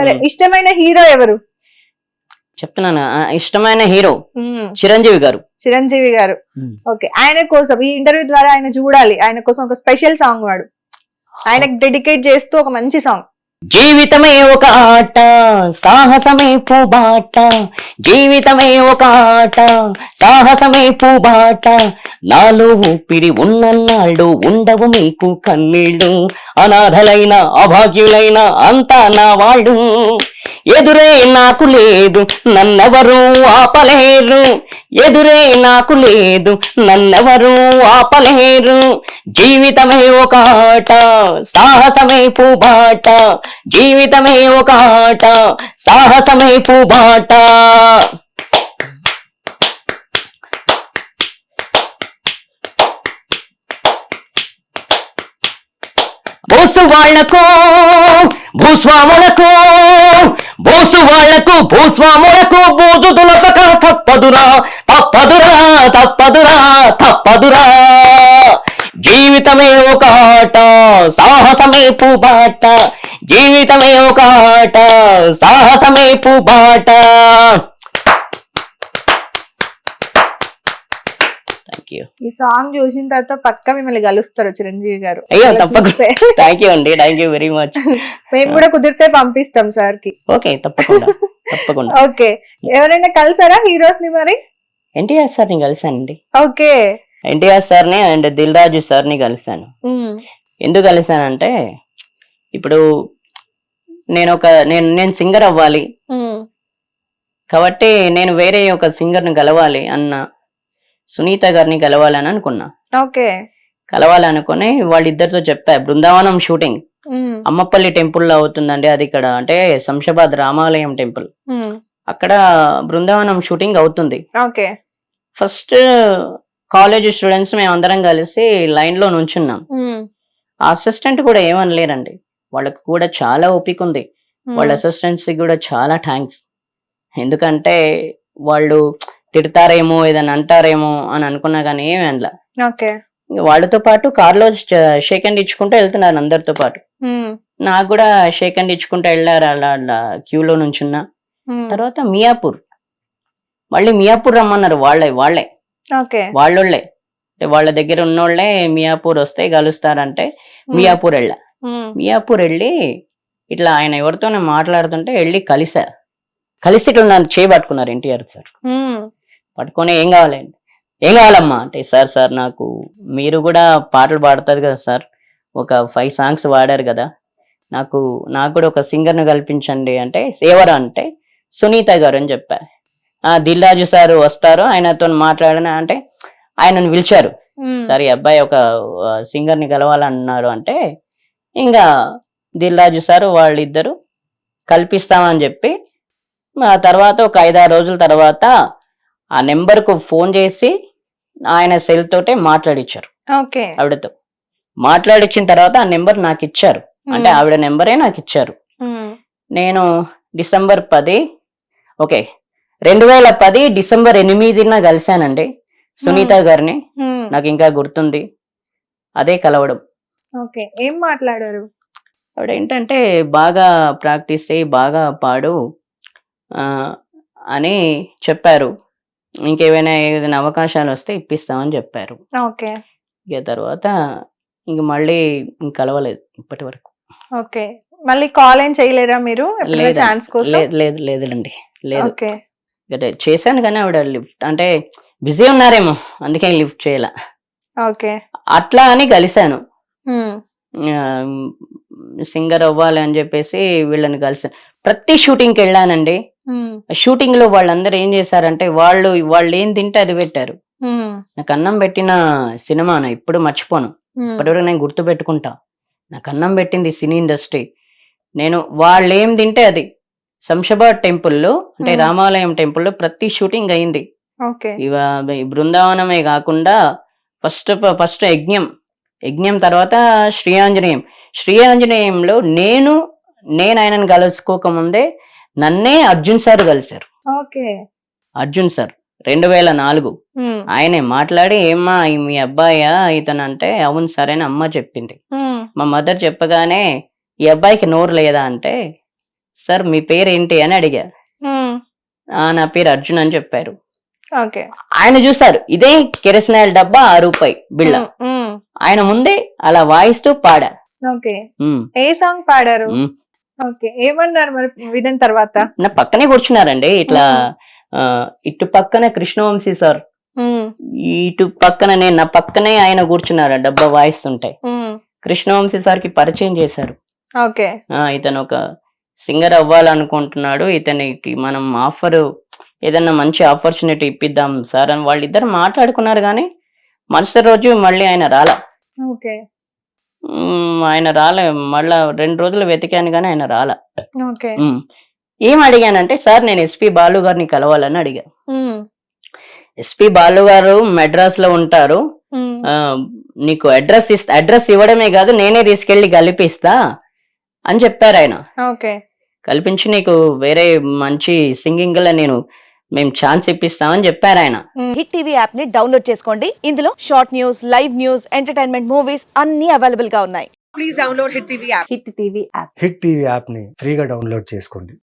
సరే ఇష్టమైన హీరో ఎవరు? చెప్తున్నాను, ఇష్టమైన హీరో చిరంజీవి గారు. చిరంజీవి గారు. ఓకే, ఆయన కోసం ఈ ఇంటర్వ్యూ ద్వారా ఆయన చూడాలి, ఆయన కోసం ఒక స్పెషల్ సాంగ్ వాడు, ఆయనకు డెడికేట్ చేస్తూ ఒక మంచి సాంగ్. జీవితమే ఒక ఆట, సాహసమే పూబాట, జీవితమే ఒక ఆట, సాహసమే పూబాట, నాలో ఊపిరి ఉన్నన్నాళ్ళు ఉండవు మీకు కన్నీళ్ళు, అనాథలైన అభాగ్యులైన అంతా నా వాళ్ళు, ఎదురే నాకు లేదు నన్నెవరూ ఆపలేరు, ఎదురే నాకు లేదు నన్నెవరూ ఆపలేరు, జీవితమే ఒక ఆట, సాహసమే పూబాట, జీవితమే ఒక ఆట, సాహసమే పూబాట. బోసు వాళ్లకు భూస్వాములకు, బోసు వాళ్లకు భూస్వాములకు బూజు దులపక తప్పదురా, తప్పదురా, తప్పదురా, తప్పదురా, జీవితమే ఒక ఆట, సాహసమే పూబాట, జీవితమే ఒక ఆట, సాహసమే పూబాట. ఈ సాంగ్ చూసిన తర్వాత పక్క మిమ్మల్ని కలుస్తారు చిరంజీవి గారు. అయ్యో తప్పకుండా, థ్యాంక్ యూ అండి, థ్యాంక్ యూ వెరీ మచ్. మేము కూడా కుదిరితే పంపిస్తాం సార్ కి. ఓకే, తప్పకుండా తప్పకుండా. ఓకే, ఎవరైనా కలిసారా హీరోస్ ని మరి? ఎన్టీఆర్ సార్ ని కలిసానండి. ఓకే, ఎన్టీఆర్ సార్ ని అండ్ దిల్ రాజు సార్ ని కలిసాను. ఎందుకు కలిసానంటే, ఇప్పుడు నేను సింగర్ అవ్వాలి కాబట్టి నేను వేరే ఒక సింగర్ ని కలవాలి అన్న, సునీత గారిని కలవాలని అనుకున్నా. ఓకే, కలవాలనుకుని వాళ్ళిద్దరితో చెప్పా, బృందావనం షూటింగ్ అమ్మపల్లి టెంపుల్ లో అవుతుందండి, అది ఇక్కడ అంటే శంషాబాద్ రామాలయం టెంపుల్, అక్కడ బృందావనం షూటింగ్ అవుతుంది. ఓకే, ఫస్ట్ కాలేజ్ స్టూడెంట్స్ మేము అందరం కలిసి లైన్ లో నుంచున్నాం. ఆ అసిస్టెంట్ కూడా ఏమనలేరండి, వాళ్ళకి కూడా చాలా ఓపిక ఉంది, వాళ్ళ అసిస్టెంట్స్ కూడా చాలా థ్యాంక్స్. ఎందుకంటే వాళ్ళు తిడతారేమో ఏదైనా అంటారేమో అని అనుకున్నా కానీ ఏమి అనలా. వాళ్ళతో పాటు కార్లో షేక్ హ్యాండ్ ఇచ్చుకుంటూ వెళ్తున్నారు అందరితో పాటు, నాకు కూడా షేక్ హ్యాండ్ ఇచ్చుకుంటూ వెళ్ళారు అలా క్యూలో నుంచున్నా. తర్వాత మియాపూర్, మళ్ళీ మియాపూర్ రమ్మన్నారు, వాళ్ళే వాళ్ళోళ్ళే, వాళ్ళ దగ్గర ఉన్నోళ్లే మియాపూర్ వస్తే కలుస్తారంటే మియాపూర్ వెళ్ళా. మియాపూర్ వెళ్ళి ఇట్లా ఆయన ఎవరితోనే మాట్లాడుతుంటే వెళ్ళి కలిసి ఇట్లా నన్ను చేయబట్టుకున్నారు ఎన్టీఆర్ సార్. పట్టుకొని ఏం కావాలండి, ఏం కావాలమ్మా అంటే, సార్ నాకు మీరు కూడా పాటలు పాడుతుంది కదా సార్, ఒక 5 songs పాడారు కదా, నాకు కూడా ఒక సింగర్ను కల్పించండి అంటే, ఎవరు అంటే సునీత గారు అని చెప్పా. దిల్ రాజు సార్ వస్తారు, ఆయనతో మాట్లాడిన అంటే ఆయనను పిలిచారు. సరే అబ్బాయి ఒక సింగర్ని కలవాలన్నారు అంటే, ఇంకా దిల్ రాజు సార్ వాళ్ళిద్దరు కల్పిస్తామని చెప్పి, ఆ తర్వాత ఒక 5-6 రోజుల తర్వాత ఆ నెంబర్ కు ఫోన్ చేసి ఆయన సెల్ తోటే మాట్లాడిచ్చారు. ఆవిడతో మాట్లాడిచ్చిన తర్వాత ఆ నెంబర్ నాకు ఇచ్చారు, అంటే ఆవిడ నెంబరే నాకు ఇచ్చారు. నేను డిసెంబర్ 2010 డిసెంబర్ 8న కలిశానండి సునీత గారిని. నాకు ఇంకా గుర్తుంది, అదే కలవడం. ఏం మాట్లాడారు? ఆవిడ ఏంటంటే, బాగా ప్రాక్టీస్ చేయి, బాగా పాడు అని చెప్పారు, ఇంకేమైనా ఏదైనా అవకాశాలు వస్తే ఇప్పిస్తామని చెప్పారు. ఇక తర్వాత ఇంక మళ్ళీ కలవలేదు ఇప్పటి వరకు. మళ్ళీ కాల్ ఏం చేయలేరా మీరు? లేదండి, లేదు. చేశాను కానీ ఆవిడ లిఫ్ట్ అంటే బిజీ ఉన్నారేమో, అందుకే లిఫ్ట్ చేయాల. అట్లా అని కలిశాను, సింగర్ అవ్వాలి అని చెప్పేసి వీళ్ళని కలిసాను. ప్రతి షూటింగ్కి వెళ్ళానండి. షూటింగ్ లో వాళ్ళందరూ ఏం చేశారంటే, వాళ్ళు ఏం తింటే అది పెట్టారు. నాకు అన్నం పెట్టిన సినిమా ఇప్పుడు మర్చిపోను, ఇప్పటివరకు నేను గుర్తు పెట్టుకుంటా. నాకు అన్నం పెట్టింది సినీ ఇండస్ట్రీ. నేను వాళ్ళు ఏం తింటే అది. శంషాబాద్ టెంపుల్లో అంటే రామాలయం టెంపుల్లో ప్రతి షూటింగ్ అయింది. బృందావనమే కాకుండా ఫస్ట్ యజ్ఞం తర్వాత శ్రీయాంజనేయంలో నేను ఆయనను కలుసుకోకముందే నన్నే అర్జున్ సార్ కలిశారు. అర్జున్ సార్ 2004 ఆయనే మాట్లాడి, ఏమ్మా మీ అబ్బాయా ఇతను అంటే, అవును సార్ అని అమ్మ చెప్పింది. మా మదర్ చెప్పగానే, ఈ అబ్బాయికి నోరు లేదా అంటే, సార్ మీ పేరు ఏంటి అని అడిగా. నా పేరు అర్జున్ అని చెప్పారు. ఓకే. ఆయన చూసారు, ఇదే కిరసనాయిల డబ్బా ₹6 బిళ్ళ. ఆయన ముందే అలా వాయిస్తూ పాడా. ఓకే. ఏ సాంగ్ పాడారు? ఓకే. ఏమన్నారు మరి విన్న తర్వాత? నా పక్కనే కూర్చున్నారండి. ఇట్లా ఇటు పక్కన కృష్ణవంశీ సార్, ఇటు పక్కన నేను, నా పక్కనే ఆయన కూర్చున్నారు డబ్బా వాయిస్తుంటే. కృష్ణవంశీ సార్ కి పరిచయం చేశారు. ఓకే. ఇతను ఒక సింగర్ అవ్వాలనుకుంటున్నాడు, ఇతనికి మనం ఏదన్నా మంచి ఆపర్చునిటీ ఇప్పిద్దాం సార్ అని వాళ్ళిద్దరు మాట్లాడుకున్నారు. కానీ మరుసటి రోజు మళ్ళీ ఆయన రాలా. ఓకే. ఆయన రాలే. మళ్ళా 2 రోజులు వెతికాను కానీ ఆయన రాలా. ఓకే. ఏం అడిగానంటే, సార్ నేను ఎస్పి బాలు గారిని కలవాలని అడిగా. ఎస్పి బాలు గారు మెడ్రాస్ లో ఉంటారు, నీకు అడ్రస్ ఇవ్వడమే కాదు నేనే తీసుకెళ్లి కలిపిస్తా అని చెప్పారు ఆయన. ఓకే. కల్పించి నీకు వేరే మంచి సింగింగ్ లో మేము ఛాన్స్ ఇప్పిస్తామని చెప్పారు ఆయన. హిట్ టీవీ యాప్ ని డౌన్లోడ్ చేసుకోండి. ఇందులో short news, live news, entertainment movies అన్ని అవైలబుల్ గా ఉన్నాయి. Please download hit TV app. Hit TV app hit TV app ని ఫ్రీగా డౌన్లోడ్ చేసుకోండి.